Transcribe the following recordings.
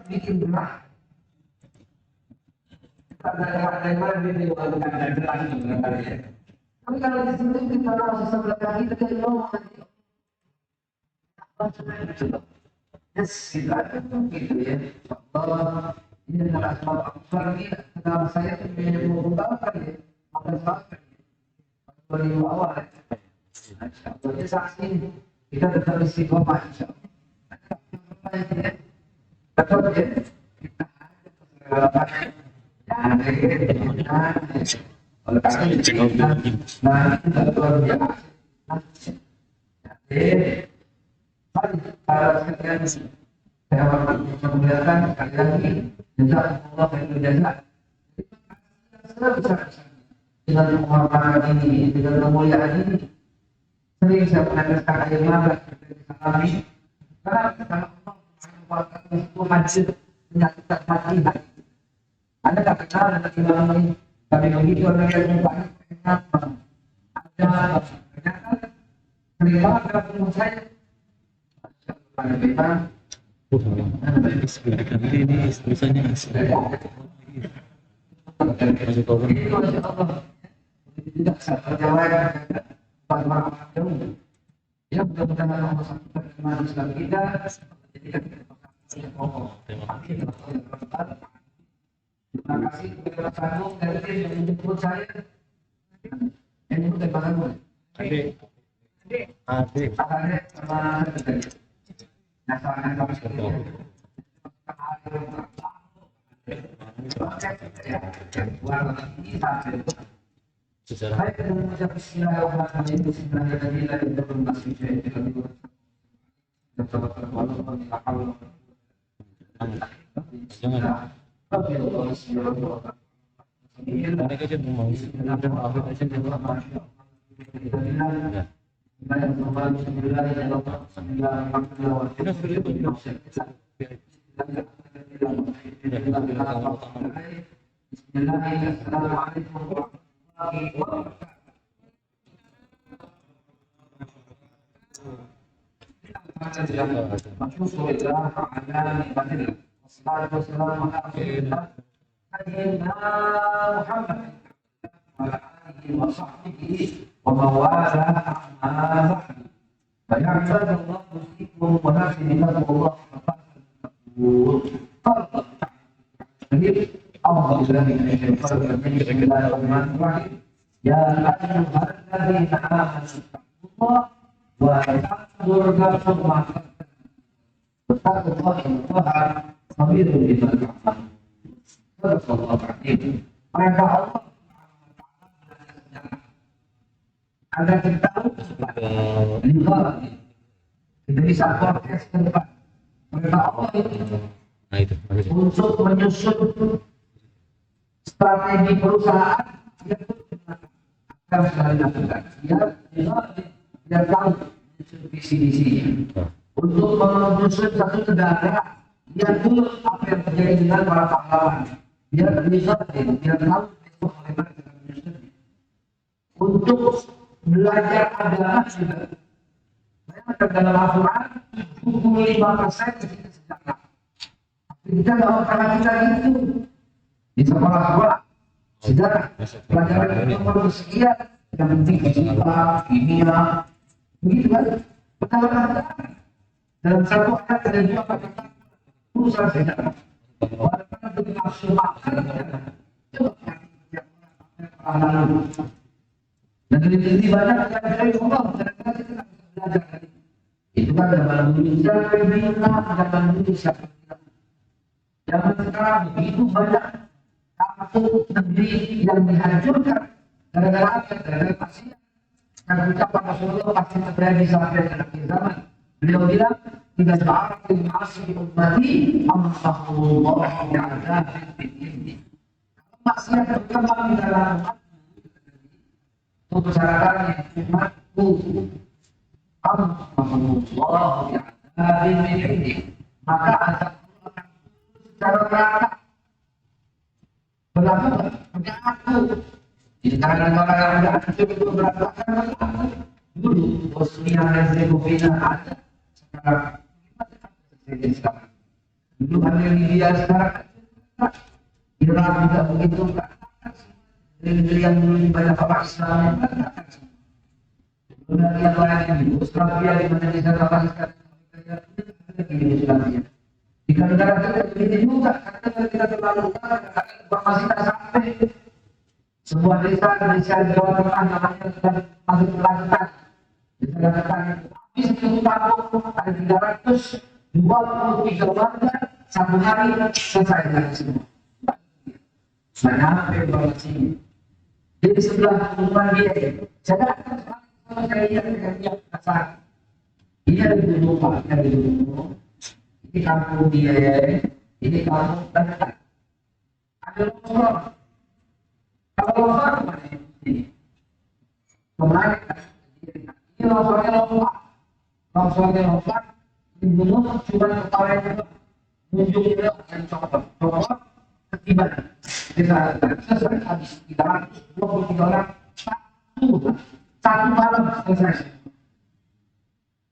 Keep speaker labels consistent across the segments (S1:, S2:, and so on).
S1: bikin gerah. Kita ada yang mana dia bukan ada gerah juga kali ya. Tapi kalau di sini kita masih sebelah kaki kita jadi ngomong. Yes, gitu aja gitu ya. Allah ini adalah asal akbar ini kenal saya itu punya mengembangkan ya. Akan sahabat dari awal. Jadi saksi kita tetap istiqomah insyaallah. Betul ya. Kita ada nah oleh karena itu nah kita luar biasa. Jadi para sekalian saya memperlihatkan sekali lagi jazakumullah khairan jazaa. Sebesar dengan penghormatan ini, dengan kemuliaan ini, sering saya meneteskan air mata seperti kami karena Allah itu hadir menyatukan hati. Anda tak kenal dengan imam ini, tapi begitu orang yang banyak kenapa ada ternyata terima kasih saya.
S2: Ini tulisannya
S1: tidak terjawab pada jauh. Ya mudah-mudahan Allah satukan iman Islam kita menjadikan kita pokok. Terima kasih kepada Sanu dari tim yang menjemput saya. Yang menjemput dari mana mulai? Adik sama sekali. Nasaran kami sekalian. Baik, kita mengucap bismillahirrahmanirrahim. Bismillahirrahmanirrahim. Anda kita tahu kita bisa forecast ke depan. Perintah Allah itu untuk menyusun strategi perusahaan yang akan sekali dilakukan. Biar tahu visi-visinya. Untuk menyusun satu negara, biar dulu apa yang terjadi dengan para pahlawan. Biar tahu besok bagaimana kita menyusunnya. Untuk belajar agama juga. Bayangkan dalam Al-Quran 75% kita sejarah. Kita nggak mau karena kita itu di sekolah-sekolah sejarah pelajaran nomor sekian yang penting fisika, kimia, begitu kan? Dalam satu ayat ada dua kata urusan sejarah. Walaupun begitu maksimalkan coba dan lebih banyak yang dari Allah kadang-kadang kita belajar dari itu kan zaman Indonesia zaman Indonesia zaman sekarang begitu banyak kampung negeri yang dihancurkan gara-gara apa? Gara-gara maksiat. Dan ucapan Rasulullah pasti terjadi sampai akhir zaman. Beliau bilang tidak searah yang masih ummati amsahullah bi'adzabin bi'idni. Kalau maksiat berkembang di dalam untuk syaratannya umatku amsahullah bi'adzabin bi'idni, maka azab Allah secara merata berlaku pada aku. Di tangan orang yang sudah aktif itu berantakan dulu Bosnia Herzegovina ada sekarang jadi sekarang Dulu hanya Libya, sekarang Irak juga begitu. Negeri yang dulu banyak orang Islam yang berantakan. Negeri yang lain di Australia di mana negara orang Islam di Australia. Di negara kita begini juga, karena kita terlalu informasi tak sampai. Sebuah desa di Jawa Tengah namanya sudah masuk Kelantan. Desa Kelantan habis itu kampung ada 323 warga, satu hari selesai dari semua. Mana informasinya? Jadi sebelah rumah dia, saya kalau saya lihat dengan pasar, ini ada di rumah, ada di rumah. Ini kampung dia, ini kampung Kelantan. Ada longsor. Kalau longsor mana ini? Kemarin ini longsornya lompat, dibunuh cuma kepala itu munculnya yang copot ketiban. Selesai habis 323 orang satu malam selesai.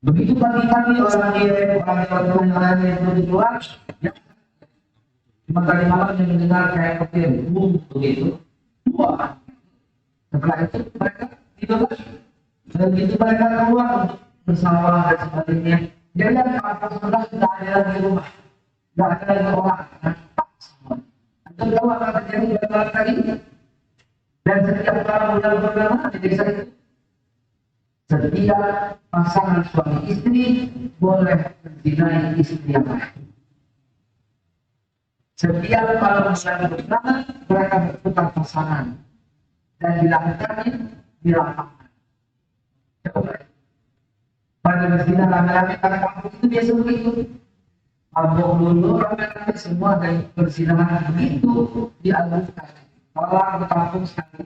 S1: Begitu pagi-pagi orang yang belum keluar, ya, cuma tadi malam yang mendengar kayak petir begitu. Dua. Setelah itu mereka tidur lagi. Dan begitu mereka keluar untuk bersama dan sebagainya. Jadi yang apa sudah tidak ada lagi rumah, tidak ada lagi orang. Itu tahu apa terjadi pada tadi? Dan setiap malam bulan purnama di desa itu, setiap pasangan suami istri boleh menzinai istri yang lain. Setiap malam bulan purnama mereka bertukar pasangan dan dilakukannya di lapangan. Coba. Pada berzina rame-rame pada kampung itu biasa begitu. Mabok dulu rame-rame semua dari perzinahan begitu dialukan. Orang ke kampung sekali.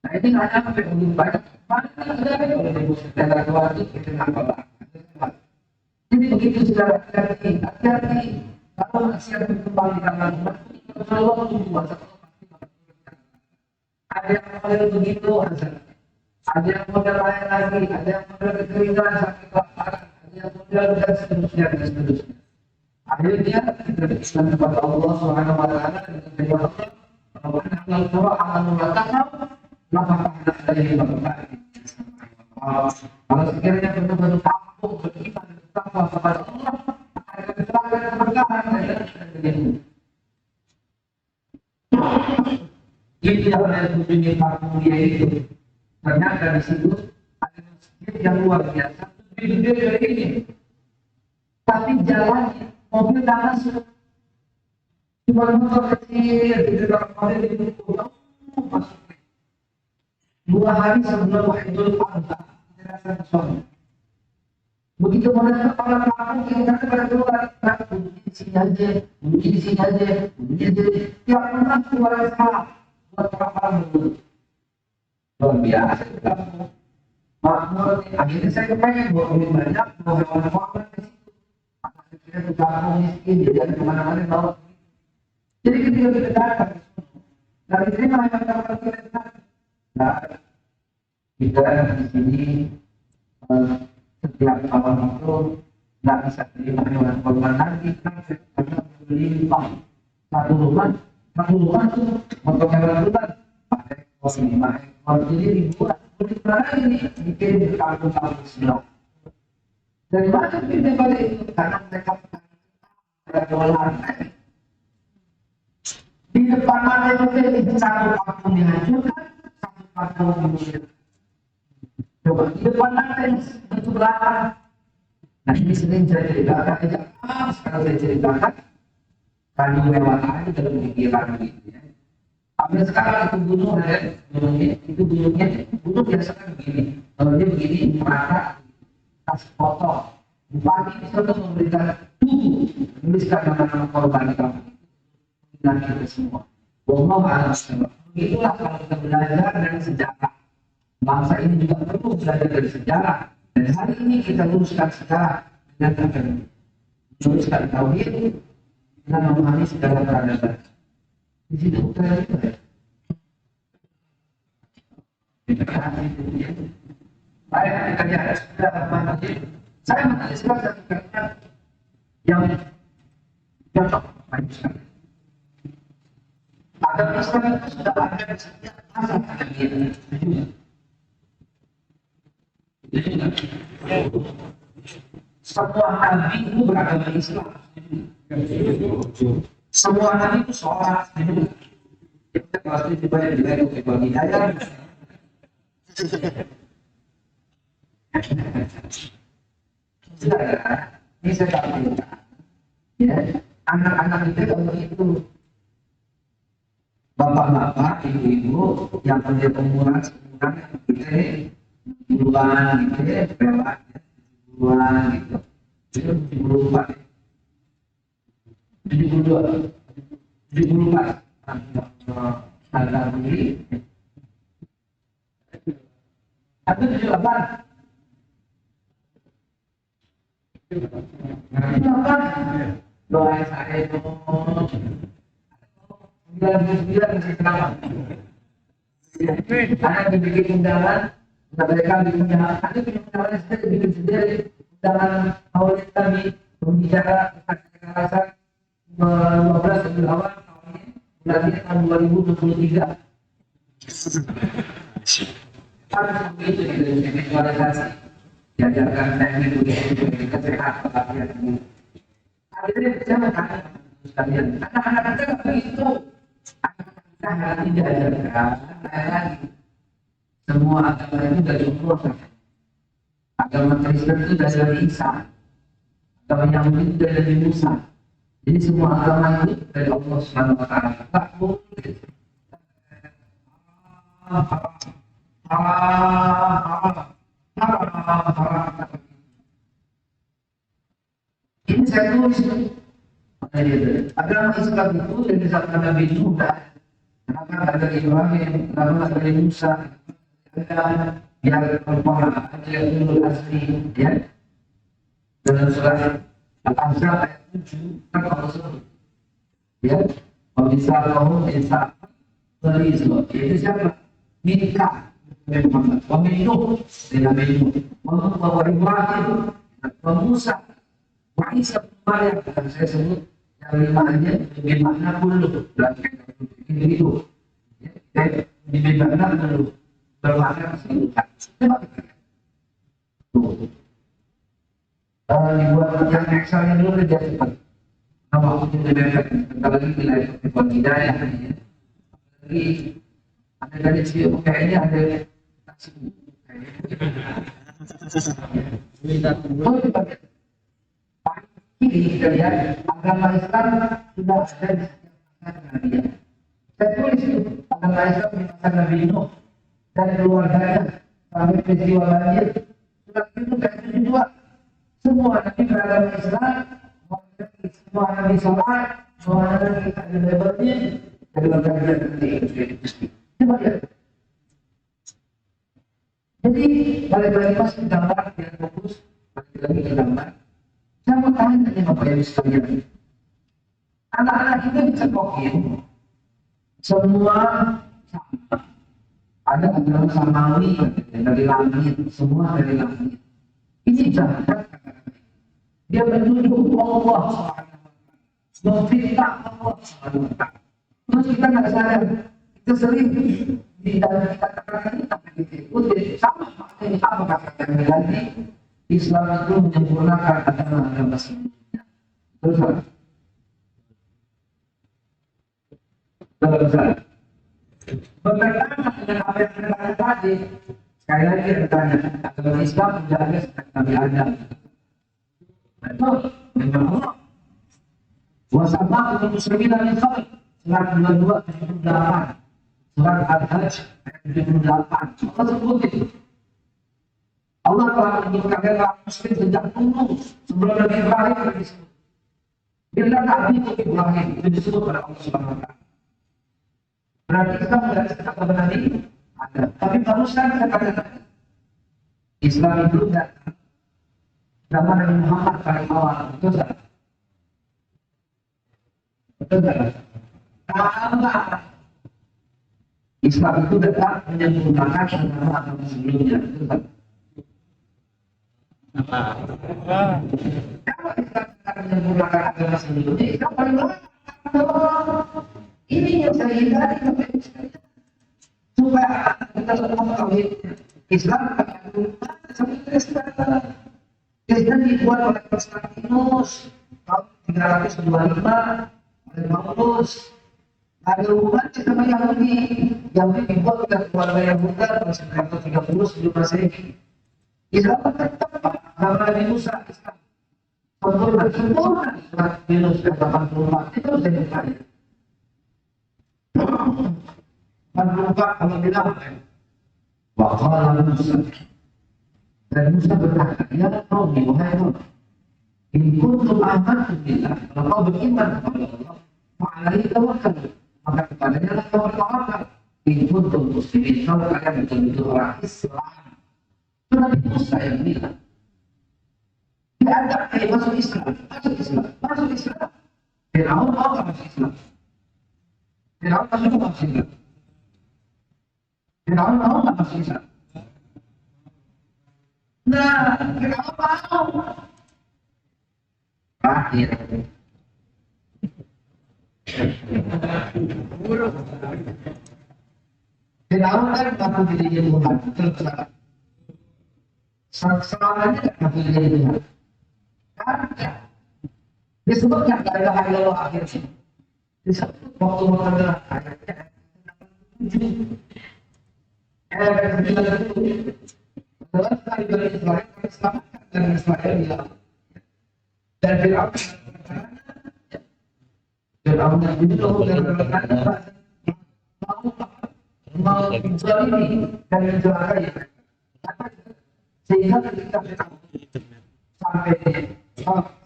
S1: Nah ini nggak sampai begitu banyak. Mana ada kalau di negara luar itu kita nggak apa. Jadi begitu secara hati-hati. Kalau maksiat berkembang di dalam rumah, kalau waktu puasa ada yang model begitu, ada yang model lain lagi, ada yang model kekeringan, sakit kelaparan, ada yang model dan seterusnya. Akhirnya kita Islam kepada Allah Subhanahu Wa Taala dengan firman Allah, "Amal qura amal mulatakam, maka pada dari bapak." Kalau sekiranya benar-benar kampung beriman bertakwa kepada Allah, akan keterangan keberkahan dari itu yang ada di kampung dia itu. Ternyata di situ ada masjid yang luar biasa, lebih gede dari ini. Tapi jalannya mobil tak masuk. Cuma motor kecil di dalam mobil itu masuk. 2 hari sebelum Wahidul Adha, terasa soalnya. Begitu mereka kepala kampung kita kepada keluar, bunyi di sini aja. Tiap orang keluar salah buat kapal dulu. Luar biasa kampung. Makmur, akhirnya saya kepengen buat lebih banyak, mau hewan-hewan ke situ. Akhirnya ke kampung miskin, jadi kemana-mana bawa. Jadi ketika kita datang, dari terima yang kapal kita datang. Nah, kita di sini setiap awal itu nggak bisa terima hewan korban lagi karena beli satu rumah itu untuk hewan kurban pakai kos 5 ekor jadi dibuat beli barang ini bikin di kampung-kampung sebelah. Dari mana kita balik itu karena mereka ada jualan di depan mana itu satu kampung dihancurkan, satu kampung dihancurkan. Coba di depan lantai itu belakang. Nah ini sering saya ceritakan aja. Sekarang saya ceritakan tadi lewat aja dalam pikiran gitu ya. Tapi sekarang itu gunung biasa kan begini. Kalau dia begini merata tas foto. Bupati itu memberikan tubuh menuliskan nama-nama korban di kampung dan kita semua. Wallahu a'lam. Itulah kalau kita belajar dari sejarah. Bangsa ini juga perlu belajar dari sejarah. Dan hari ini kita luruskan sejarah dengan akan meluruskan tauhid dengan memahami segala peradaban. Di situ kita lihat. Baik, kita lihat sudah mana. Saya menjelaskan satu kalimat yang Contoh, banyak sekali. Agama Islam itu sudah ada di setiap masa kejadian. Semua nabi itu beragama Islam. Semua nabi itu sholat. Kita pasti dibayar di bagi ayat. Ini saya tahu. Ya, anak-anak kita kalau itu bapak-bapak, ibu-ibu yang kerja umuran kita puluhan gitu ya, berapa puluhan gitu, 74, 72, 74, harga diri, atau 78, 78, doa saya itu 99 masih selamat. Anak dibikin undangan, mereka bikin undangan, ada bikin undangan sendiri, bikin sendiri undangan maulid kami berbicara tentang kekerasan 15 Rabiul Awal tahun ini, bulan ini tahun 2023. Harus begitu di visualisasi, diajarkan teknik untuk kesehatan latihan ini. Akhirnya saya bertanya sekalian, anak-anak kita nggak begitu. Anak-anak kita diajarkan lagi. Semua agama itu dari Allah. Agama Kristen itu dari Nabi Isa. Agama Yahudi itu dari Nabi Musa. Jadi semua agama itu dari Allah Subhanahu Wa Taala. Tak boleh. Ini saya tulis agama Islam itu yang disebutkan Nabi Nuh, kenapa ada Ibrahim, kenapa ada Musa, ada yang pertama ada yang Ulul Azmi, ya dalam surah Al-Ahzab ayat 7 kan Allah ya, bisa kaum Isa dari Islam itu siapa? Mika Muhammad, wa min Nuh dan Nabi Nuh, wa Ibrahim, wa Musa, wa Isa Maryam. Akan saya sebut yang limanya bagaimana dulu dalam ini itu ya, bagaimana dulu bermakna keseluruhan. Coba kita dibuat yang Excelnya dulu kerja cepat. Nama aku juga dapat bentar lagi bila buat hidayah ya. Lagi ada dari sini kayaknya ada taksi. Oh itu bagian. Ini kita lihat agama Islam sudah ada di setiap masa Nabi. Saya tulis itu agama Islam di masa Nabi Nuh dan keluarganya sampai peristiwa banjir. Sudah itu saya tulis juga semua Nabi beragama Islam, semua Nabi sholat, semua Nabi ada lebarnya dalam kajian nanti. Coba lihat. Jadi balik-balik masih gambar yang fokus, balik lagi ke gambar. Saya mau tanya nih Bapak Ibu sekalian, anak-anak kita dicekokin semua sama. Ada agama samawi dari langit, semua dari langit. Ini jangan dia menunjuk Allah SWT, memfitnah Allah SWT. Terus kita nggak sadar, kita sering di dalam kita katakan ini tapi diikuti sama maknanya apa kata yang diganti. Islam itu menyempurnakan agama sebelumnya. Terus apa? Terus bertentangan dengan apa yang kita katakan tadi. Sekali lagi bertanya, agama Islam tidak ada sejak Nabi Adam. Betul, memang Allah. Wasabaku muslimin min qabl. Surat 22 78. Surat Al-Hajj ayat 78. Allah sebut itu. Allah telah menyebutkan kaum muslim sejak dulu sebelum Nabi Ibrahim disebut. Bila Nabi itu Ibrahim itu disebut oleh Allah Subhanahu Wa Taala. Berarti kita melihat sejak kepada Nabi ada. Tapi baru sekarang saya katakan Islam itu datang zaman Nabi Muhammad paling awal. Betul tak? Betul tak? Karena Islam itu datang menyempurnakan agama sebelumnya. Betul tak? Kalau Islam akan menyempurnakan agama sebelumnya, Islam paling banyak. Ini yang saya hindari supaya kita tetap tauhid Islam sampai Kristen. Kristen dibuat oleh Konstantinus tahun 325 oleh Paulus. Ada hubungannya sama Yahudi. Yahudi dibuat oleh keluarga Yahuda tahun 930 sebelum Masehi. Islam tetap agama Nabi Musa. Islam sempurna surat Yunus 84 itu saya percaya. 84 kalau bilang waqala Musa, dan Musa berkata, ya Qaumi, wahai Qaum, in kuntum amantum billah, kalau kau beriman kepada Allah, ma'alaihi tawakkalu, maka kepadanya lah kau bertawakal. In kuntum muslimin, kalau kalian betul-betul orang Islam. Itu Nabi Musa yang bilang. Diajak masuk Islam. Fir'aun mau tak masuk Islam? Fir'aun masuk Islam. Fir'aun mau tak masuk Islam? Nah, Fir'aun mau. Terakhir. Fir'aun kan ngaku dirinya Tuhan. Terus selamanya tak ngaku dirinya Tuhan. Disebutkan la ilaha illallah akhirnya. Disebut waktu mengenal ayatnya ayat 9 adalah sekali dari Israel kami selamatkan dari Israel ya. Dan Fir'aun yang dibunuh dan mau menzalimi dan mencelakai sehingga ketika Fir'aun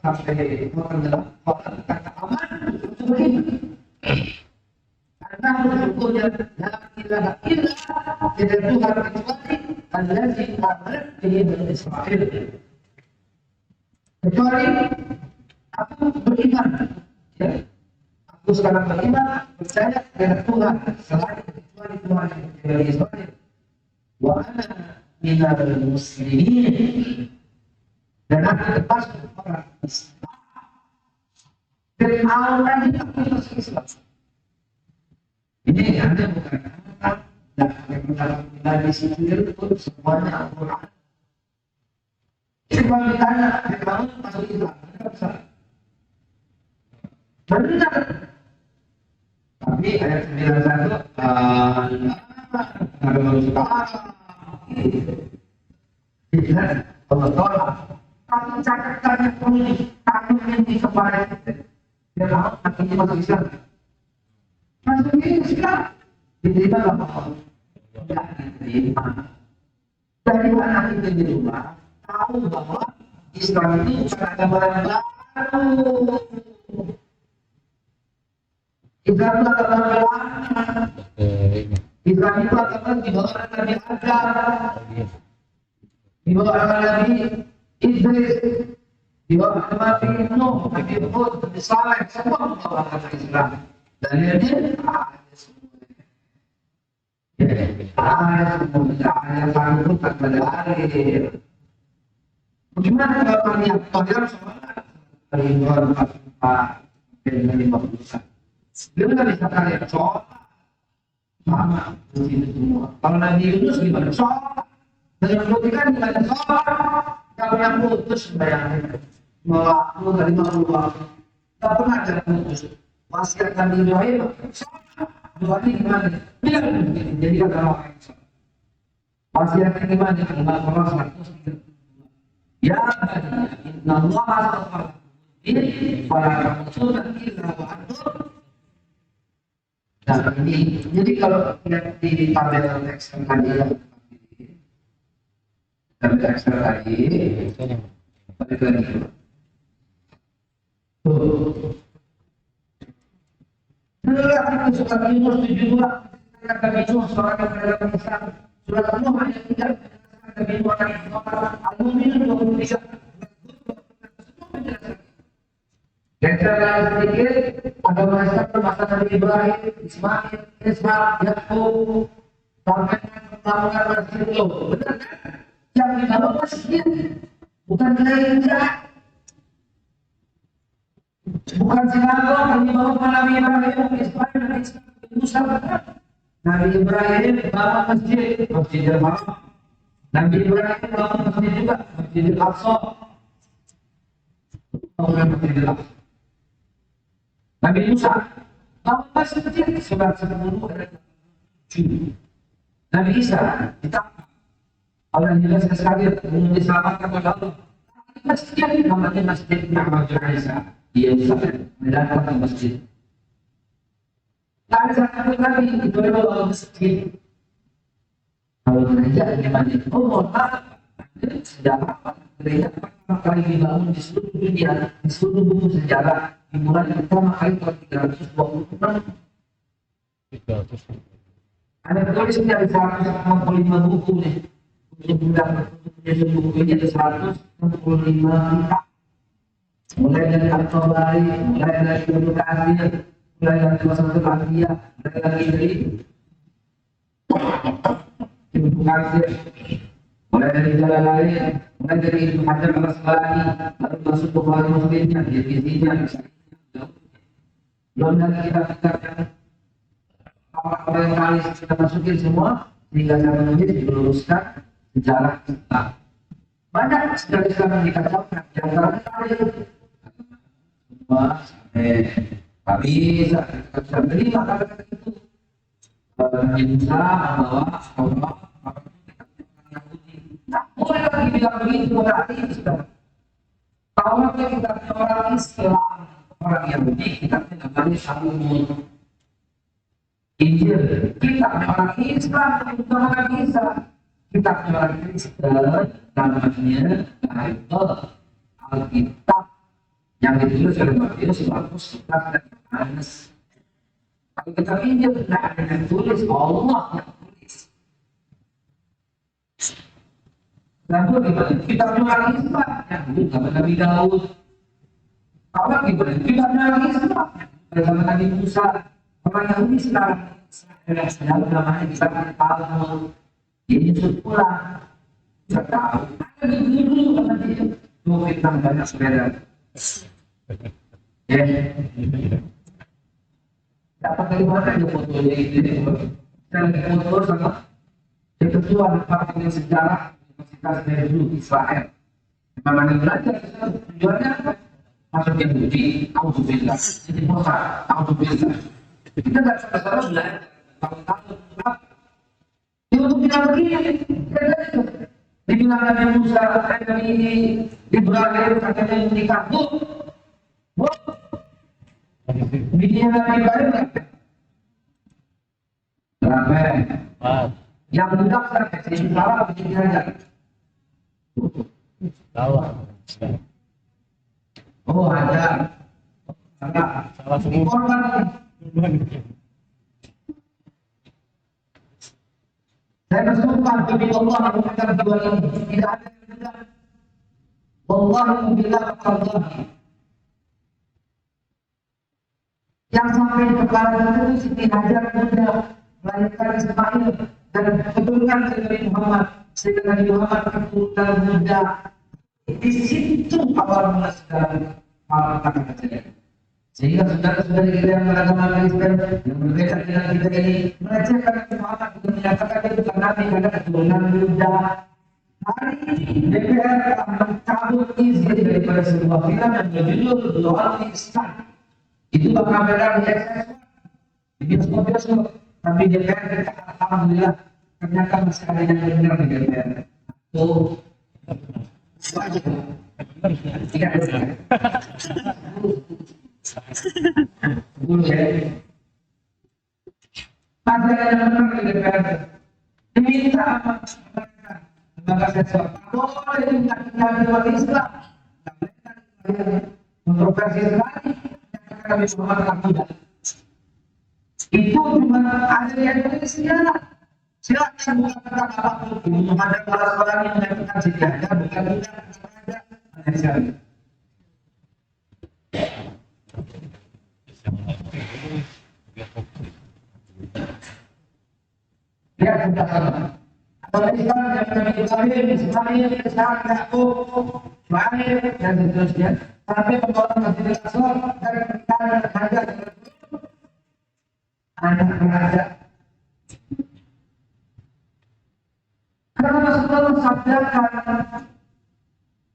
S1: sampai mengenal kata aman begini karena sebetulnya la ilaha illa tidak Tuhan kecuali allazi amanat bihi Bani Israil, kecuali aku beriman ya, aku sekarang beriman percaya dengan Tuhan selain kecuali Tuhan Bani Israil wa ana minal muslimin, dan aku termasuk orang Islam. Fir'aun tadi tapi masuk Islam. Ini hanya bukan kata dan yang di sini itu semuanya Al-Quran. Jadi kalau ditanya Fir'aun masuk Islam, mereka bisa benar. Tapi ayat 91 ada manusia tidak Allah tolak. Tapi catatannya politik, takut yang di kepala kita. Dia tahu akhirnya masuk Islam. Masuk Islam, diterima nggak apa-apa? Tidak diterima. Dari anak itu di rumah, tahu bahwa Islam itu bukan agama yang baru. Islam itu agama yang lama. Islam itu agama di bawah Nabi Adam, di bawah Nabi Idris, di bawah Nabi Nuh, Nabi Hud, Nabi Saleh, semua membawa agama Islam. Dan dia ada satu pada akhir. Bagaimana kalau kalian sholat dari 244 dan 50? Bagaimana bisa kalian sholat sama itu semua? Kalau Nabi Yunus gimana sholat? Dan buktikan gimana sholat? Kalau yang putus bayangin bahwa dari 50 waktu tak pernah ada putus. Wasiat Nabi Ibrahim doa ini gimana? Bilang begini, jadi agama orang Islam. Wasiatnya gimana? Al-Quran 103. Ya bani, inna Allah astaghfar ini para rasulullah illa wa antum. Nah ini, jadi kalau lihat di tabel teks tadi ya, tabel teks tadi, balik lagi. Tuh. Surat itu surat Yunus 72 kata Yunus seorang yang beragama Islam. Surat Nuh ayat 3 kata Yunus orang yang beriman. Al-Mu'minun 23. Dan secara sedikit agama Islam masa Nabi Ibrahim, Ismail, Ishak, Yakub sampai melakukan masjid itu. Benar kan? Yang dibangun masjid bukan gereja. Bukan sinagog yang dibangun Nabi Ibrahim, Ismail dan Ishak bin Musa. Nabi Ibrahim bangun masjid, Masjidil Haram. Nabi Ibrahim bangun masjid juga, Masjidil Aqsa. Bangunan Masjidil Aqsa. Nabi Musa bangun masjid kecil sebelah 10 ada 7. Nabi Isa ditangkap oleh jelas sekali diselamatkan oleh Allah. Masjid namanya Masjid Muhammad Isa. Dia mendatang ke masjid. Tak ada satu lagi itu adalah masjid. Kalau gereja gimana? Oh, mohon maaf. Sejarah gereja pertama kali dibangun di seluruh dunia, di seluruh buku sejarah dimulai pertama kali tahun 326. Ada tulis dari 165 buku nih. Untuk buku ini ada 165 kitab. Mulai dari Al-Tabari, mulai dari Ibnu Katsir, mulai dari Qasasul Anbiya, mulai lagi dari Ibnu Katsir, mulai dari Jalalain, mulai dari Ibnu Hajar Al-Asqalani, lalu masuk Bukhari Muslimnya, Tirmidzi-nya, belum dari kitab-kitab yang orientalis kita masukin semua, sehingga saya menulis diluruskan sejarah Islam. Banyak sejarah Islam yang dikacaukan, di antaranya tarikh. Tapi bisa terima kata-kata itu. Nabi Musa membawa Allah, tak boleh lagi bilang begitu berarti sudah. Taurat kitabnya orang Islam, orang Yahudi kitabnya namanya Talmud. Injil kitabnya orang Islam, bukan orang Isa. Kitabnya orang Kristen namanya Bible, Alkitab. Yang ditulis oleh Matius, Markus, Lukas, dan Yohanes. Kalau kita pinjam, tidak ada yang tulis, Allah yang tulis. Lalu gimana? Kitabnya orang Islam, yang dulu zaman Nabi Daud. Kalau gimana? Kitabnya orang Islam, yang zaman Nabi Musa. Orang Yahudi sekarang, dalam namanya kitabnya Talmud. Ini pulang. Tidak tahu. Ada di dulu, nanti mau fitnah banyak sepeda. Ya, dapat dari mana dia fotonya ini? Saya lagi foto sama yang ketua departemen sejarah Universitas dari dulu Israel. Memang yang belajar tujuannya apa? Masuk Yahudi, auzubillah, jadi Mossad, auzubillah. Kita nggak salah belajar tahun-tahun. Dia untuk bilang begini, dibilang Nabi Musa, Nabi Ibrahim, katanya menikah tuh. Bikinnya Nabi Ibrahim kan? Berapa? Yang budak sampai sini salah bikin aja.
S2: Salah.
S1: Oh ada. Salah semua. Korban. Saya bersumpah demi Allah mengatakan dua ini tidak ada yang benar. Wallahu billah qallahi. Yang sampai kepala itu Siti Hajar muda melahirkan Ismail dan keturunan dari Muhammad sehingga Nabi Muhammad keturunan muda. Di situ awal mula segala kata-kata. Sehingga saudara-saudara kita yang beragama Kristen yang berbeda dengan kita ini melecehkan Nabi Muhammad untuk menyatakan itu karena ada keturunan muda. Hari ini DPR telah mencabut izin daripada sebuah film yang berjudul The Only Son. Itu bakal beredar di XS1 di bioskop-bioskop. Tapi DPR kita alhamdulillah ternyata masih ada yang benar di DPR. Tuh, itu aja. Tidak ada. Masih ada yang benar di DPR. Diminta apa? Lembaga sensor. Boleh minta kita di Islam. Kontroversi sekali. Kami semua tetap tidak. Itu cuma ada yang Indonesia. Silakan bukan tentang apapun. Ini ada orang yang menyatakan sejajar, bukan tidak ada. Malaysia. Ya sudah sama. Kalau Islam yang Nabi Ibrahim, Ismail, Ishak, Yakub, Ismail dan seterusnya. sampai pengelola Masjidil Aqsa dari pernikahan raja anak raja. Karena Rasulullah sabdakan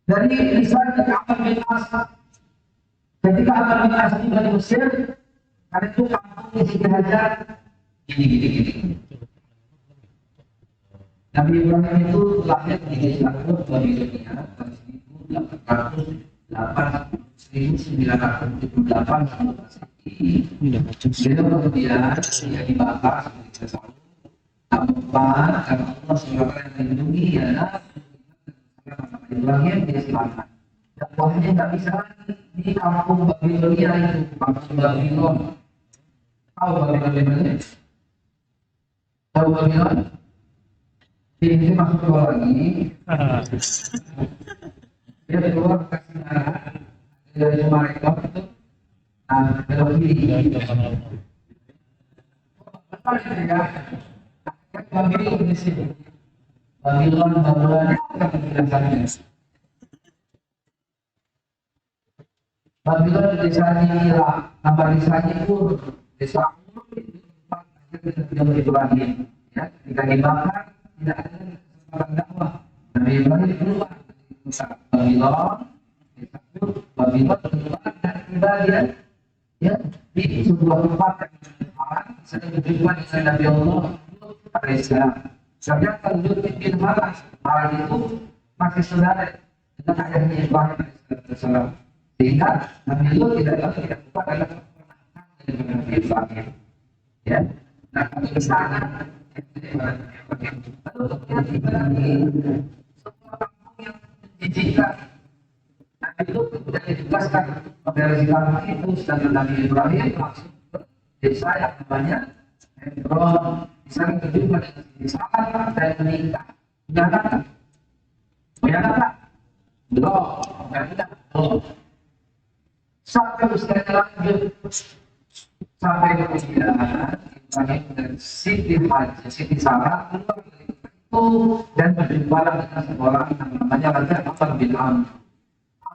S1: dari lisan Amr bin As, ketika Amr bin As tiba di Mesir, karena itu kampungnya Siti Hajar gini. Nabi Ibrahim itu lahir di desa Babilonia pada 1978 Beliau kemudian dia dibakar sebagai sesuatu karena Allah SWT yang melindungi adalah Ibrahim dia selamat. Dakwahnya nggak bisa lagi di kampung Babilonia itu, kampung Babilon. Tahu Babilon di mana? Tahu Babilon? Ini masuk keluar lagi. Dia keluar ke Sinara dari Sumarekon itu. Nah, belok kiri. Betul ya. Babilon di sini. Babilon apa penjelasannya? Babilon di desa Nira, nama desanya Ur, desa Ur itu tempat Nabi Ibrahim. Ya, ketika dibakar tidak ada kesempatan dakwah. Nabi Ibrahim keluar dari pusat Babilon, desa Ur, Babilon keluar dari ibadah. Ya, di sebuah tempat yang haram, saya berjumpa dengan Nabi Allah alaihissalam. Sedangkan Lut bin Maras itu masih saudara dengan ayahnya Ibrahim alaihissalam. Sehingga Nabi Lut tidak lupa adalah keponakan dengan Nabi Ibrahim. Ya, nah kalau ke sana, lalu kemudian Ibrahim semua kampung yang dijadikan Nabi Lut kemudian ditugaskan membereskan kampung itu, sedangkan Nabi Ibrahim langsung ke desa yang namanya Hebron. Di sana berjumpa dengan Ishak dan menikah. Punya anak tak? Punya anak tak? Belum. Belum. Sampai usianya lanjut. Sampai kemudian Ibrahim dan Siti Hajar, Siti Sarah keluar dari itu dan berjumpa dengan seorang yang namanya Raja Amr bin Amr.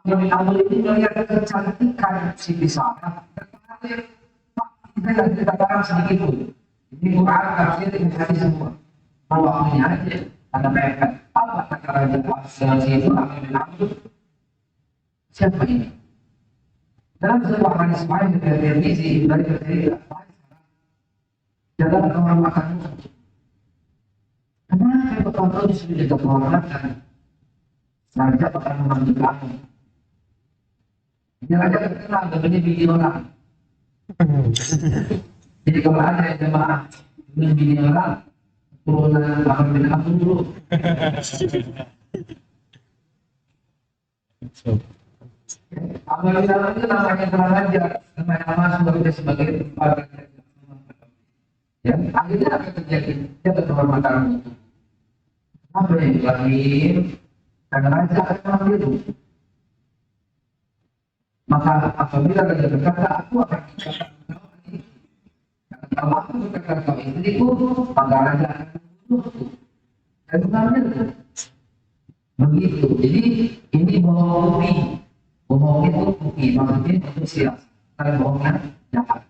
S1: Amr bin Amr ini melihat kecantikan Siti Sarah dan mengalir, Pak, tidak dikatakan sedikit pun. Ini Quran tafsir dengan hadis semua. Bawahnya aja ada mereka. Apa kata Raja Amr itu Amr bin Amr? Siapa ini? Dalam sebuah hadis lain dari Tirmizi dari bercerita dalam kamar makan. Kenapa betul-betul disuruh jaga kamar makan? Raja akan memanggil kamu. Ini raja terkenal dengan bini orang. Jadi kalau ada jemaah dengan bini orang, turunan Amr bin Amr dulu. Amr bin Amr itu namanya terang aja, nama sebagai tempat. Ya, akhirnya apa yang terjadi? Dia berkehormatan itu. Apa yang Ibrahim karena raja akan mengambil itu. Maka apabila raja berkata, aku akan berkata ini. Kalau aku berkata kau istriku, maka raja akan membunuhku dan mengambil itu. Begitu. Jadi ini bohong bumi. Bohong itu bumi, maksudnya manusia. Karena bohongnya jahat.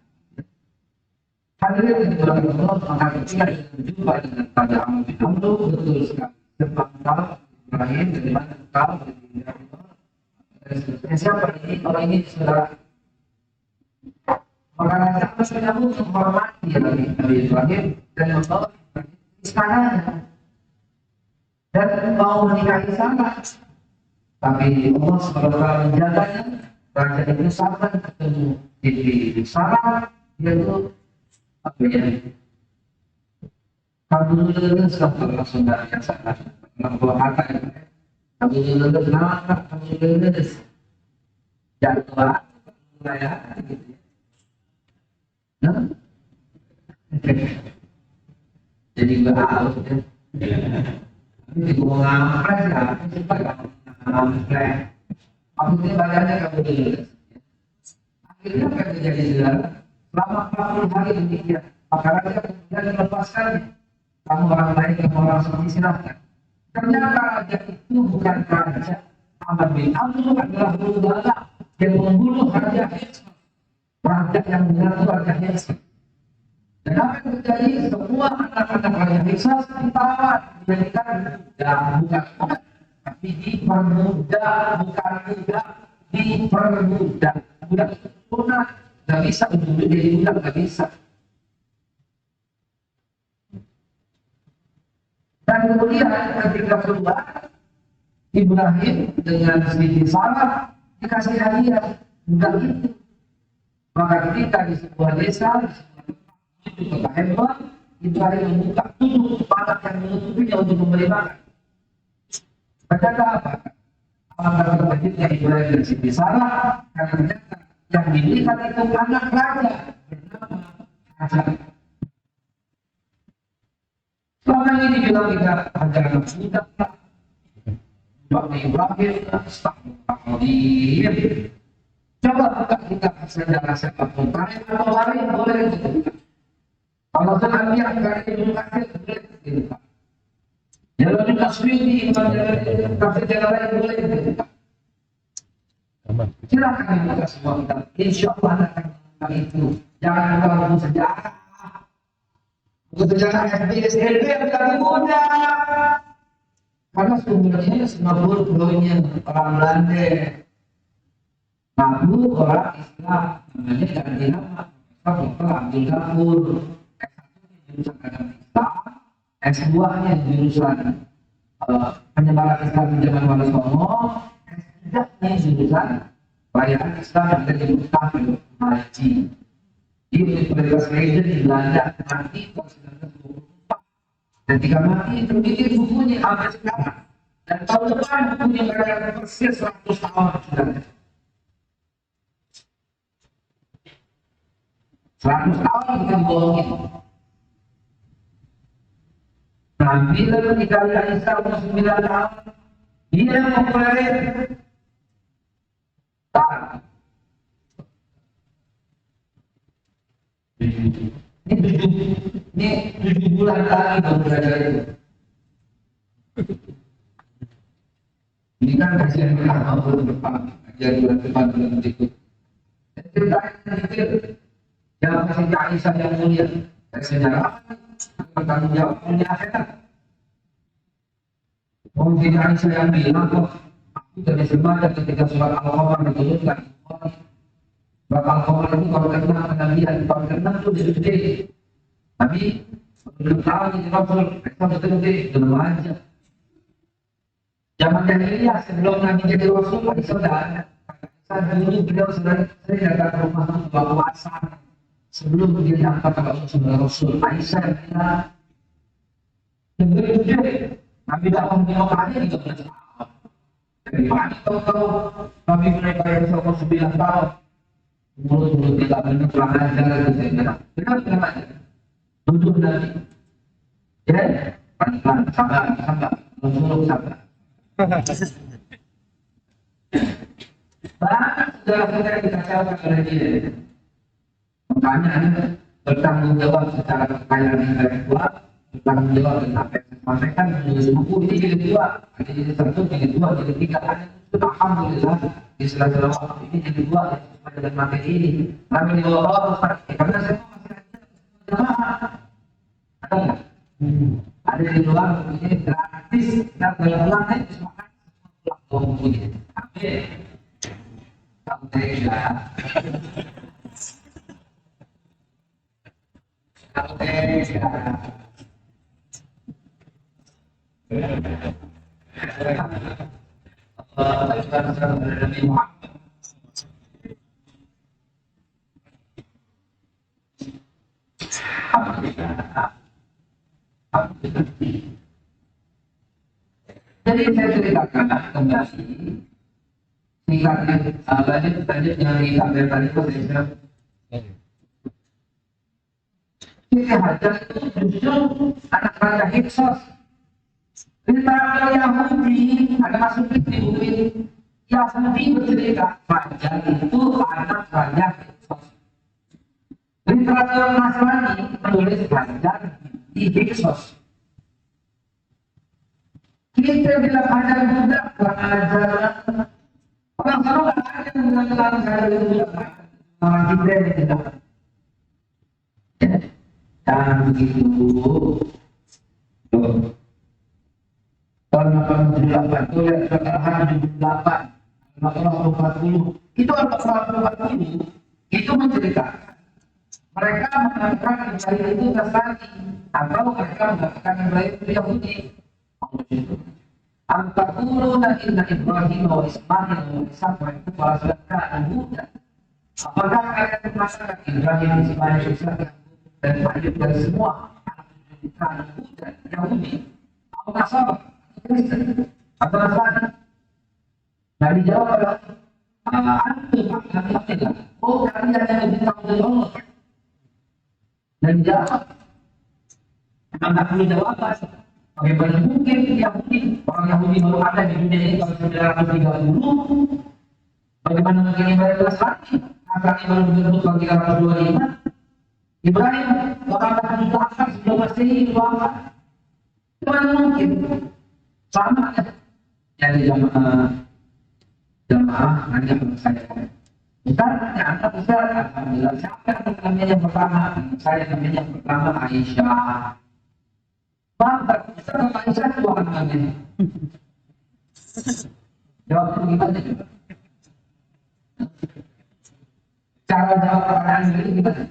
S1: Hadirin yang dimuliakan Allah, maka ketika berjumpa dengan Raja Amr bin Amr, betul sekali. Sebab tahu Ibrahim dari mana tahu dari siapa ini? Orang ini saudara. Maka Raja Amr bin Amr menghormati Nabi Ibrahim dan membawa istananya dan mau menikahi Sarah. Tapi Allah SWT menjaganya. Raja itu sabar ketemu di Sarah, dia itu apa ya? Kamu lulus kalau saudara yang sangat membawa kata ya. Kamu lulus nama, kamu lulus jadwal saya gitu ya. Nah, jadi beralus ya. Ini mau ngampres ya, supaya ngampres. Maksudnya badannya kamu lulus. Akhirnya apa yang terjadi saudara? Selama 40 hari demikian, maka raja kemudian melepaskan kamu orang lain, kamu orang seperti silahkan. Ternyata raja itu bukan raja. Amr bin Amr adalah budak Dia membunuh Raja Hiksos. Raja yang benar itu Raja Hiksos. Dan apa yang terjadi? Semua anak-anak Raja Hiksos ditawar, dijadikan bukan, tapi dipermudah, bukan tidak dipermudah. Budak punah, nggak bisa untuk jadi budak, nggak bisa. Dan kemudian ketika keluar, Ibrahim dengan sedikit salah dikasih hadiah budak itu. Maka ketika di sebuah desa, di sebuah kota Hebron, Ibrahim membuka tutup badak yang menutupinya untuk memberi makan. Ternyata apa? Alangkah terkejutnya Ibrahim dan Siti Sarah karena ternyata yang dilihat itu anak raja bernama Hajar. Selama ini dibilang kita Hajar anak budak, Bapak Ibrahim, astagfirullahaladzim. Coba buka kita sejarah siapapun, tarik atau lari boleh itu. Kalau sedang dia akan edukasi boleh itu. Jalan tasbih tapi jalan lain boleh itu. Silakan dibuka semua kita. Insya Allah akan melakukan itu. Jangan kalau sejarah. Buku sejarah SD yang tidak mudah. Karena sumbernya semua pulau-pulaunya orang Belanda. Lalu orang Islam namanya ganti nama. Dr. Abdul Ghafur. S1 jurusan agama Islam, S2-nya jurusan penyebaran Islam di zaman Wali Songo, S3-nya jurusan perayaan Islam yang ada di Mustafil Haji di Universitas Leiden di Belanda. Mati tahun 1924. Dan ketika mati itu bikin bukunya sampai sekarang. Dan tahun depan bukunya berada persis 100 tahun sudah. 100 tahun kita dibohongin. Nabi lalu dikali Aisyah umur 9 tahun, dia yang memulai tak. Ini 7 bulan lagi baru belajar itu. Ini kan kajian pertama bulan depan, kajian bulan depan bulan berikut. Ceritanya yang kasih Aisyah yang mulia dari sejarah bertanggung jawab mulia akhirat. Mungkin Aisyah yang bilang kok aku dari sembahyang ketika surat Al-Qamar diturunkan. Surat Al-Qamar itu kalau kena kenabian, kalau kena itu gede. Tapi belum tahu ini Rasul, Aisyah gede, belum aja. Zaman jahiliyah sebelum Nabi jadi Rasul, Aisyah sudah ada. Aisyah dulu beliau sering datang ke rumah untuk bawa puasa. Sebelum dia diangkat sebagai Rasul, Aisyah bilang, yang berikutnya, Nabi dakwah di Mekah aja 13 tahun. Dari mana tahu-tahu Nabi mulai bayar selama 9 tahun. Mulut-mulut kita benar kurang ajar itu saya bilang. Benar aja. Tujuh Nabi. Ya, pelan-pelan, sabar. Rasulullah sabar. Banyak saudara-saudara yang dikacaukan oleh dia. Makanya bertanggung jawab secara kekayaan intelektual, bertanggung jawab dengan apa yang saya sampaikan, menulis buku ini jadi 2, ada jadi 1, jadi 2, jadi 3, itu alhamdulillah di sela-sela waktu ini jadi 2 sesuai dengan materi ini. Kami di bawah Ustaz, karena saya masih ada jemaah, ada nggak? Ada di luar bukunya gratis, dan kalau pulang itu semuanya pulang bukunya. Amin. Kamu tidak. Jadi saya ceritakan kembali singkatnya lanjut yang disampaikan tadi saya Siti Hajar itu justru anak Raja Hiksos. Literatur Yahudi ada masuk di buku ini. Yahudi bercerita Hajar itu anak Raja Hiksos. Literatur Nasrani menulis Hajar di Hiksos. Kita bilang Hajar budak, belajar orang-orang nggak ada dengan saya juga kita tidak. Dan begitu. Tahun 88 itu lihat kekalahan 78, 40 itu Al-Baqarah 40 itu menceritakan mereka mengatakan Ibrahim itu Nasrani atau mereka mengatakan Ibrahim itu Yahudi. Am-taquluna inna Ibrahim wa Ismail wa Ishaq wa Ibrahim kana Yahuda. Apakah kalian mengatakan Ibrahim, Ismail, Ishaq dan Yahud dan semua kana Yahuda, Yahudi atau Nasara, Kristen atau Nasrani? Nah dijawab adalah oh kalian yang lebih tahu dari Allah. Dan dijawab anda perlu jawaban. Bagaimana mungkin Yahudi, orang Yahudi baru ada di dunia ini tahun 930. Bagaimana mungkin Ibrahim Nasrani? Nasrani baru dibentuk tahun 325. Ibrahim 800 juta akar sebelum Masehi itu apa? Bagaimana mungkin? Sama ya. Jadi jamaah hanya saya. Ustaz, anda Ustaz, alhamdulillah. Siapa yang pertama? Saya namanya yang pertama Aisyah. Mantap, Ustaz sama Aisyah itu akan namanya. Jawab gimana juga? Cara jawab pertanyaan ini gimana?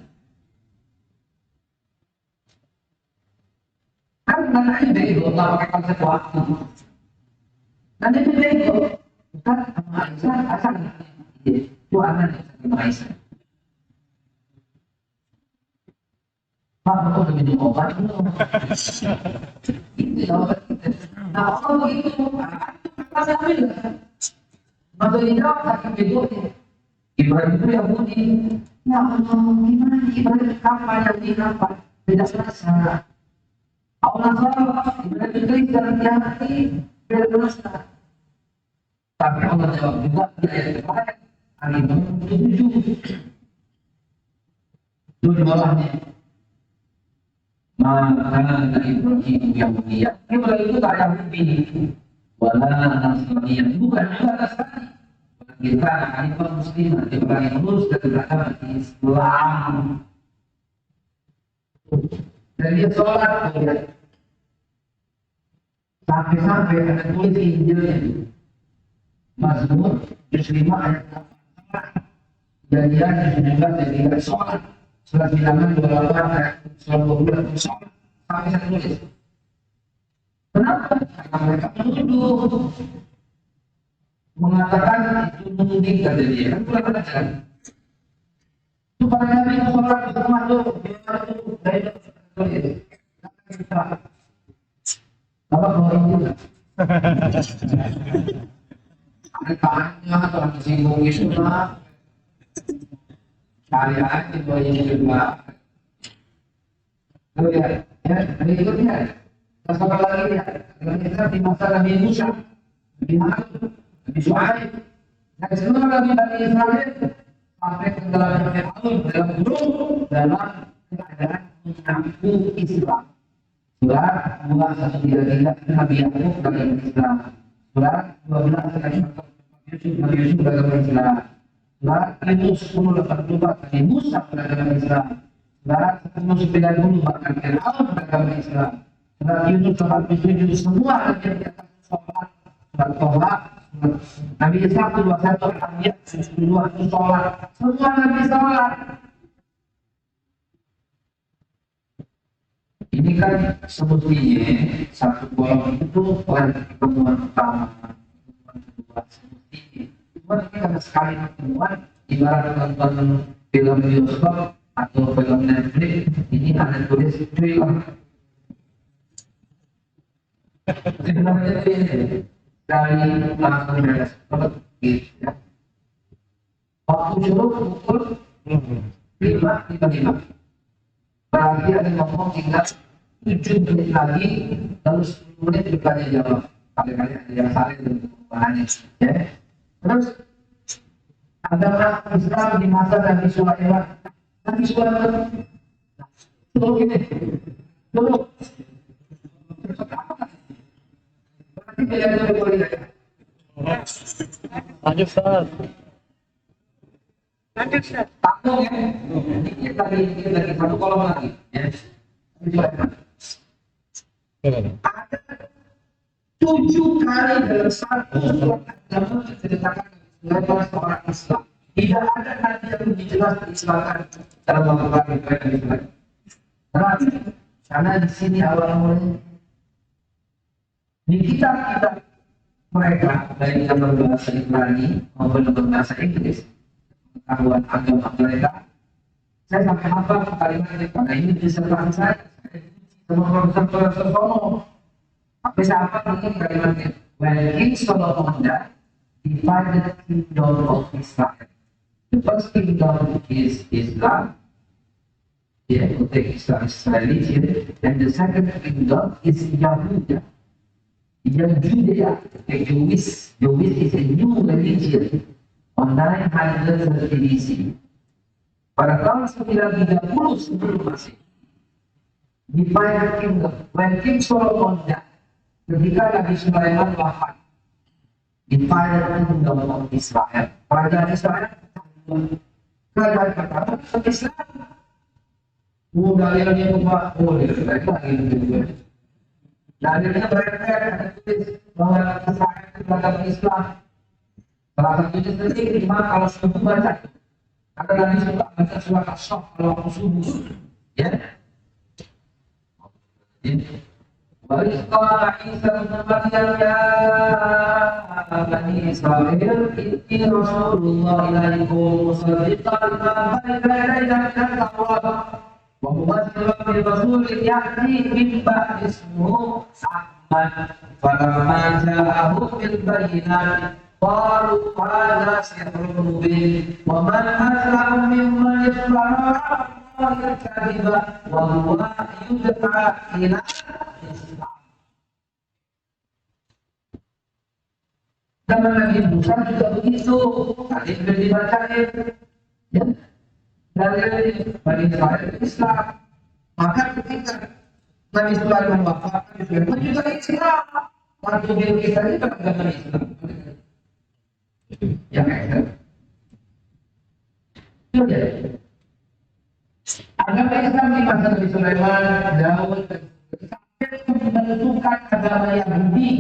S1: Kan nanti bego, nggak pakai konsep waktu. Nanti bego. Ustaz sama Aisyah asal itu anak sama Aisyah. Pak, aku udah minum obat belum? Itu jawaban kita. Nah, kalau begitu, apa ambil? Maka dijawab sakit begonya. Ibrahim itu Yahudi. Ya Allah, gimana Ibrahim kapan Yahudi kapan? Beda rasa. Allah salah, Ibrahim itu Kristen Yahudi, beda rasa. Tapi Allah jawab juga di ayat terakhir Al-Imran 7 itu di bawahnya maka Ibrahim Yahudiyah Ibrahim itu tak Yahudi wala Nasraniyah bukan juga Nasrani kita Hanifah Muslimah Ibrahim lulus dari agama Islam dan dia sholat sampai-sampai ada tulis di Injilnya Mazmur juz 5 ayat 8. Jadian juz 17 dan tidak sholat. Surat Bilangan 28 ayat 20 sholat. Sampai saya tulis. Kenapa? Karena mereka menuduh mengatakan itu memungkinkan jadi dia kan pulang belajar. Itu para nabi itu sholat di rumah tuh, dari itu. Kalau orang juga. Tanya atau disinggung itu lah cari aja bahwa ini juga lalu ya berikutnya kita coba lagi ya kita di masa Nabi Musa Nabi Harun Nabi Shu'aib dan semua Nabi Bani Israel sampai ke dalam Fir'aun dalam gurun dalam keadaan mengaku Islam surat 2:1 Nabi Yakub dalam Islam surat 12 Nabi Yusuf dalam Islam. Surat 10:82 Nabi Musa dalam Islam. Surat 10:90 bahkan Fir'aun dalam Islam. Surat Yunus 107 semua Nabi di atas sholat. Surat Toha Nabi Isa 21 Al-Anbiya 22 itu sholat. Semua Nabi sholat. Ini kan sebetulnya satu golongan itu pertemuan pertama. Cuma ini karena sekali pertemuan ibarat nonton film bioskop atau film Netflix ini ada tulis film sebenarnya ini dari langsung beres seperti ya. Waktu syuruk pukul 5:55 berarti ada ngomong tinggal 7 menit lagi lalu 10 menit bertanya jawab kali-kali ada yang saling bertanya ya. Terus agama Islam di masa Nabi Sulaiman. Nabi Sulaiman dulu gini, dulu berarti beda dari kuliah.
S2: Lanjut Ustaz. Lanjut, Ustaz.
S1: Takut ya? Ini lagi satu kolom lagi. Ya. Ada 7 kali dalam satu surat agama diceritakan tentang seorang Islam. Tidak ada nanti yang lebih jelas diislamkan dalam Al-Quran mereka Islam. Karena di sini awal mulanya di kitab-kitab mereka baik dalam bahasa Ibrani maupun dalam bahasa Inggris pengetahuan agama mereka. Saya sampai hafal kalimat ini karena ini disertai saya sama profesor Sono. Sampai saya hafal mungkin kalimatnya. When King Solomon died, he divided the kingdom of Israel. The first kingdom is Islam, Islam religion, and the second kingdom is Yahuda. Judea, Jewish is a new religion on 930 BC. Pada tahun 930 sebelum Masehi, divided kingdom. When King Solomon died, ketika Nabi Sulaiman wafat, divided kingdom of Israel. Kerajaan Israel, kerajaan pertama Islam. Dalilnya cuma boleh, mereka gitu. Dalilnya mereka ada tulis bahwa Israel itu agama Islam. Salah satunya sendiri cuma kalau subuh baca. Ada Nabi suka baca surat As-Saff kalau waktu subuh, ya. Bagi sekolah Isa Maryam ya Bani Israel ini Rasulullah ilaikum musaddiqan lima baina yadayhi min at-Taurat wa mubashiran bi rasulin ya'ti min ba'di ismuhu Ahmad falamma ja'ahum bil bayyinati qalu hadha sihrun mubin wa man aslamu mimman iftara 'ala al-kadhiba wa huwa yud'a ila Zaman Nabi Musa juga begitu, tadi sudah dibacain, ya. Dari Bani Israel ke Islam, maka ketika Nabi Sulaiman wafat, Nabi Sulaiman juga Islam. Waktu Bilqis itu kan agama Islam, ya kan? Sudah. Agama Islam di masa Nabi Sulaiman, Daud, sampai menentukan agama Yahudi.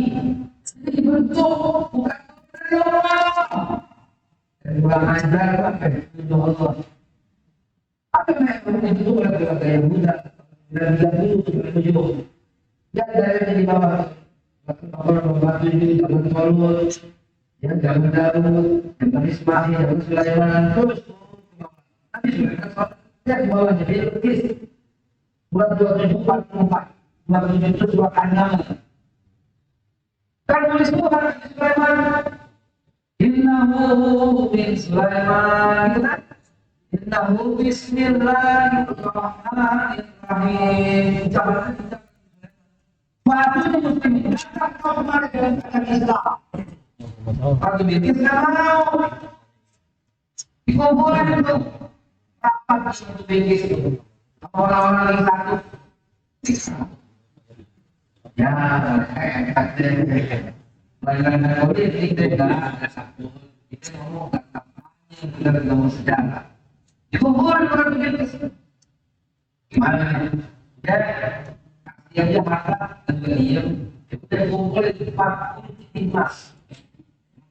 S1: Dibentuk bukan dari Allah. Dan kurang ajar apa itu Allah. Apa yang dibentuk oleh keluarga Yahuda dan Yahudi menuju. Ya dari di bawah. Waktu itu zaman Saul, ya zaman Daud, zaman Ismail, zaman Sulaiman, terus nanti Sulaiman ya di bawah jadi Bilqis. Buat 2744, 27 itu surat An-Naml. Kan tulis Tuhan Sulaiman, innahu min Sulaiman, gitu kan? Innahu bismillahirrahmanirrahim. Waktu muslimin datang kau kemari dengan kata Islam. Waktu Bilqis nggak mau, dikumpulkan itu rapat untuk Bilqis itu, orang-orang yang satu. Ya, pelajaran politik tidak ada satu. Kita ngomong kampanye, kita ngomong sejarah. Dikumpulkan orang Bilqis. Gimana? Ya, yang dia makan dan beliau kita kumpul itu 40 timnas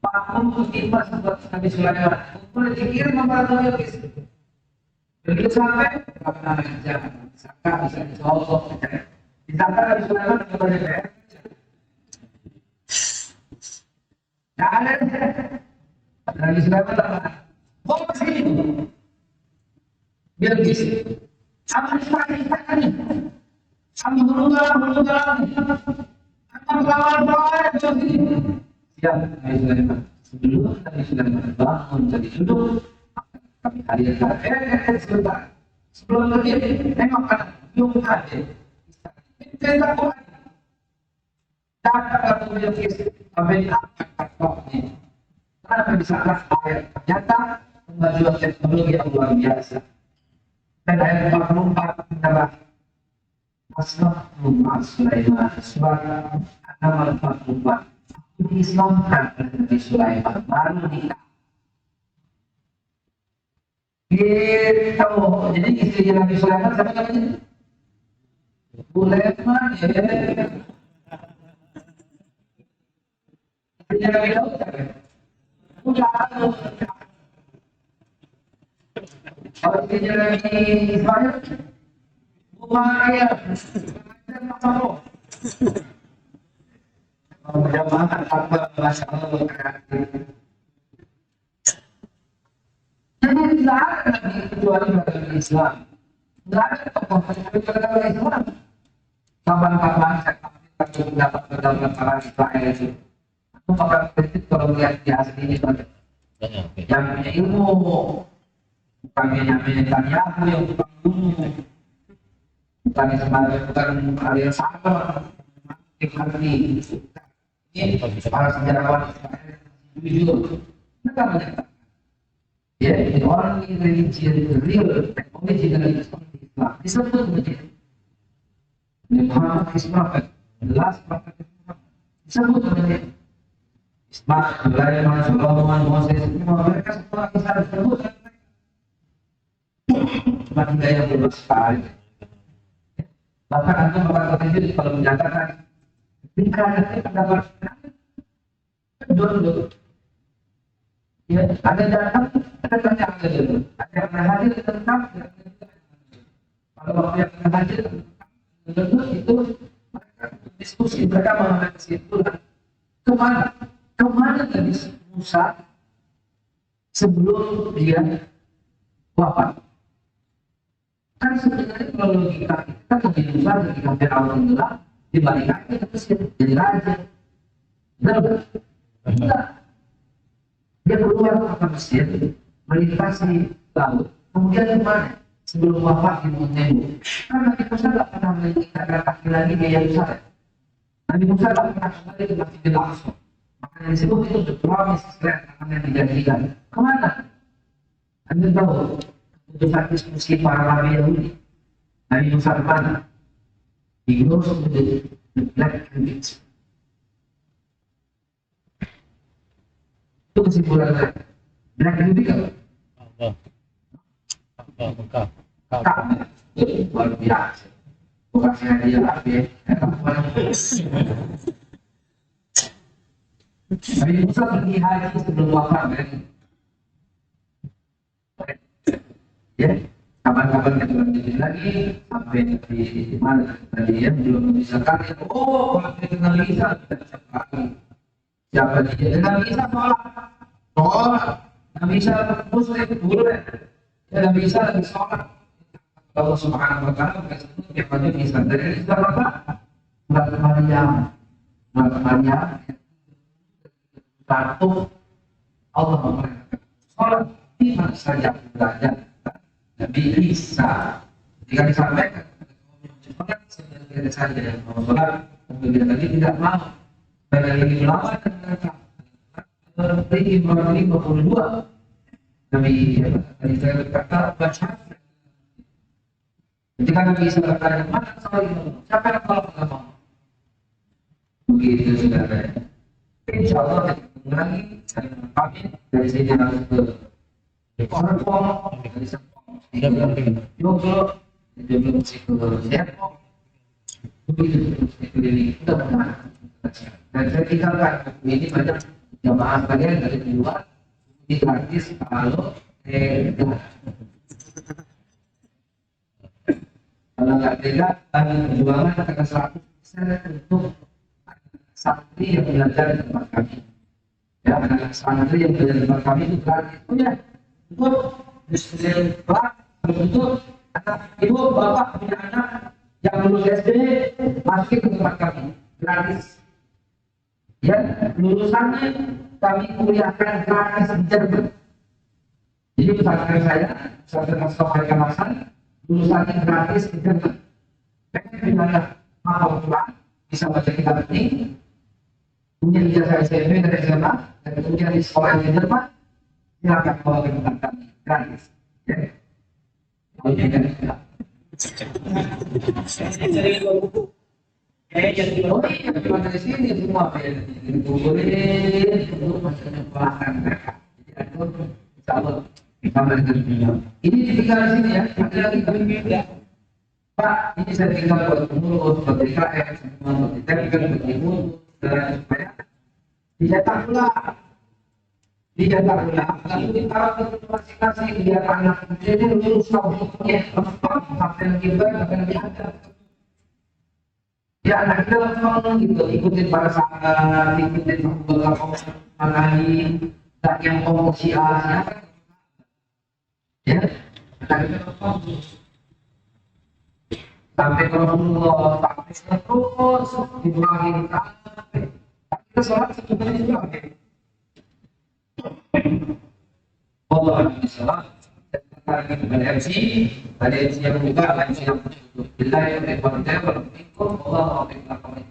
S1: 40 timnas buat Nabi Sulaiman kumpul dikirim sama Bilqis begitu sampai karena jangan disangka bisa disosok disangka Nabi Sulaiman kepada DPR nah ada Nabi Sulaiman apa? Kok masih itu? Bilqis sama Ismail ini kami berundang, akan melawan siap, Nabi Sulaiman. Sebelum Nabi Sulaiman bangun jadi duduk, kami hadirkan. Sebentar. Sebelum berdiri, tengok kanan, belum hadir. Kita kuat. Dapat kartu Bilqis sampai diangkat kartunya. Kenapa bisa keras ayat? Ternyata kemajuan teknologi yang luar biasa. Dan ayat 44 menambah Asma Sulaiman surat An-Naml 44 diislamkan oleh Nabi Sulaiman baru nikah. Gitu. Jadi istrinya Nabi Sulaiman siapa namanya? Sulaiman ya. Istrinya Nabi Daud siapa? Udah. Kalau istrinya Nabi Ismail, Umayyah. Jamaah apa bahasa Allah kreatif. Jadi tidak ada lagi kecuali dalam Islam. Tidak ada tokoh dalam Islam. Kapan-kapan saya dapat pendapat para Israel itu. Aku bakal kritik kalau lihat di aslinya itu ada. Yang punya ilmu, bukan Netanyahu yang tukang bunuh, bukan Ismail, bukan Ariel Sharon, Ibrahim. Ini para sejarawan Israel jujur. Mereka menyatakan, ya, orang yang religion real, original Islam, disebut begitu. Muhammad is prophet, the last prophet disebut begitu. Ismail, Sulaiman, Solomon, Moses, mereka semua bisa disebut. Cuma tidak yang bebas sekali. Bahkan Anda bakal terjadi kalau menyatakan ketika ada pendapat dulu, ya ada datang, ada tanya ada dulu, ada yang hadir tentang, kalau waktu yang hadir dulu itu mereka diskusi, mereka mengambil kesimpulan kemana Nabi Musa sebelum dia wafat. Kan sebenarnya kalau logika kita Nabi Musa ketika Fir'aun tenggelam dibalikan kita terus jadi raja. Benar? Tidak. Dia keluar ke Mesir, melintasi laut, kemudian kemana? Sebelum wafat di Muntebu. Karena Nabi Musa tidak pernah meninggalkan kaki lagi di Yerusalem. Nabi Musa tidak pernah kembali ke Masjidil Aqsa. Makanya disebut itu the promise land akan yang dijanjikan. Kemana? Anda tahu keputusan diskusi para nabi Yahudi. Nabi Musa kemana? He goes to the Black Country. Itu kesimpulan saya. Black Country apa? Kak. Luar biasa. Bukan saya dia lagi. Nabi Musa pergi haji sebelum wafat kan? Ya, kapan-kapan kita lanjutin lagi sampai di mana tadi ya belum bisa kali. Oh, kalau kita nggak bisa kita bisa kali. Siapa dia? Nggak bisa sholat. Nggak bisa muslim boleh. Ya nggak bisa lagi sholat. Allah Subhanahu Wa Taala bersebut yang pada bisa dari Islam apa? Nggak Maryam. Satu Allah memerintahkan sholat di mana saja belajar Nabi Isa. Jika disampaikan sholat sebenarnya saja yang mau sholat, kemudian tadi tidak mau. Karena ini melawan dan mereka seperti Ibrahim 52. Nabi tadi saya berkata baca. Ketika Nabi Isa berkata mana sholat siapa yang kalau tidak mau? Begitu saudara. Insya Allah lagi saya pamit dari sini harus ke Korpol dari Serpong Joglo masih ke Depok begitu keliling kita benar dan saya tinggalkan ini banyak jamaah kalian dari luar di gratis kalau kalau nggak tega kami perjuangan akan 100% untuk santri yang belajar di tempat kami. Ya, anak santri yang belajar di tempat kami itu gratis. Oh ya, untuk diskusi kelas, untuk anak ibu bapak punya anak yang lulus SD masuk ke tempat kami gratis. Ya, lulusannya kami kuliahkan gratis di Jerman. Jadi pesantren saya, pesantren Mustafa Kamasan, lulusannya gratis di Jerman. Pengen gimana? Mau pulang bisa baca kitab ini. Punya ijazah SMP dari SMA dan kemudian di sekolah yang Jerman, silakan bawa ke tempat kami gratis. Ya, kalau tidak tidak. Oh iya, cuma dari sini semua ya. Itu boleh untuk masuk ke pelakon mereka. Jadi itu insya Allah sama dengan dunia. Ini tinggal di sini ya, ada lagi berbeda. Pak, ini saya tinggal buat mulut, buat DKM, semua buat ditempel, buat mulut, dan supaya dicetak pula. Dicetak pula, lalu ditaruh ke masing-masing, biar anak ini lulus tahunnya, lengkap, sampai kita akan diantar. Ya, anak kita langsung gitu, ikutin para sahabat, ikutin beberapa orang tak yang komersial, siapa? Ya, anak kita langsung sampai ke Rasulullah, sampai terus Ibrahim sampai kita sholat sebenarnya Ibrahim. Allah Alhamdulillah. Kita kepada MC, pada MC yang buka, MC yang tutup. Bila yang berkonten, berikut Allah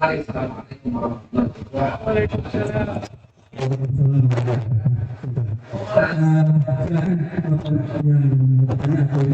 S1: Assalamualaikum warahmatullahi wabarakatuh.